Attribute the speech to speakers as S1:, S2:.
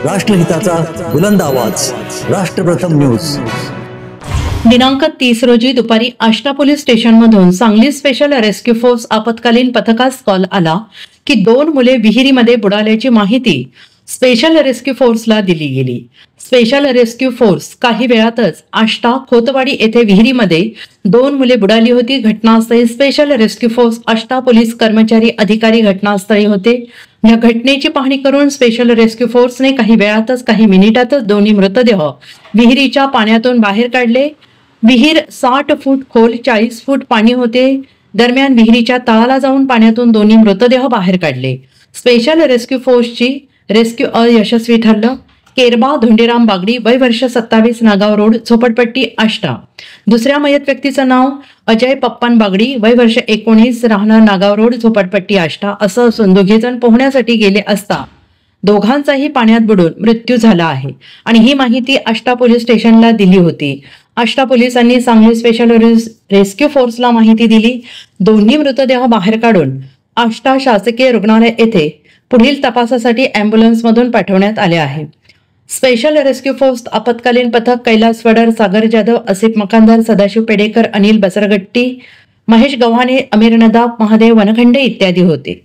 S1: राष्ट्रहिताचा बुलंद आवाज, राष्ट्रप्रथम न्यूज।
S2: दिनांक 30 रोजी दुपारी आष्टा पोलीस स्टेशनमधून सांगली स्पेशल रेस्क्यू फोर्स आपत्कालीन पथकास कॉल आला की 2 मुले विहिरीमध्ये बुडाल्याची माहिती स्पेशल रेस्क्यू फोर्सला दिली गेली। स्पेशल रेस्क्यू फोर्स काही वेळातच आष्टा खोतवाडी येथे विहिरीमध्ये 2 मुले बुडाली होती। घटनास्थळी special rescue force Ashta police कर्मचारी अधिकारी घटनास्थळी होते। या घटनेची पाहणी करून स्पेशल रेस्क्यू फोर्सने काही वेळातच काही मिनिटातच दोन्ही मृतदेह विहिरीच्या पाण्यातून बाहेर काढले। विहीर 60 फूट खोल, 40 फूट पाणी होते। दरम्यान विहिरीच्या तळाला जाऊन पाण्यातून दोन्ही मृतदेह बाहेर काढले। स्पेशल रेस्क्यू फोर्सची रेस्क्यू अयशस्वी ठरलं। केरबा धोंडीराम बागडी, वय वर्ष 27, नागाव रोड, झोपडपट्टी, आष्टा। दुसऱ्या मयत व्यक्तीचं नाव अजय पप्पन बागडी, वय वर्ष 19, राहणार नागाव रोड, झोपडपट्टी, आष्टा असं असून दोघेजण पोहण्यासाठी गेले असता दोघांचाही पाण्यात बुडून मृत्यू झाला आहे आणि ही माहिती आष्टा पोलीस स्टेशनला दिली होती। आष्टा पोलिसांनी सांगली स्पेशल रेस्क्यू फोर्सला माहिती दिली। दोन्ही मृतदेह बाहेर काढून आष्टा शासकीय रुग्णालय येथे पुढील तपासासाठी अँब्युलन्स मधून पाठवण्यात आले आहे। स्पेशल रेस्क्यू फोर्स आपत्कालीन पथक कैलास वडर, सागर जाधव, असिफ मकानदार, सदाशिव पेडेकर, अनिल बसरगट्टी, महेश गव्हाणे, अमीर नदाब, महादेव वनखंडे इत्यादी होते।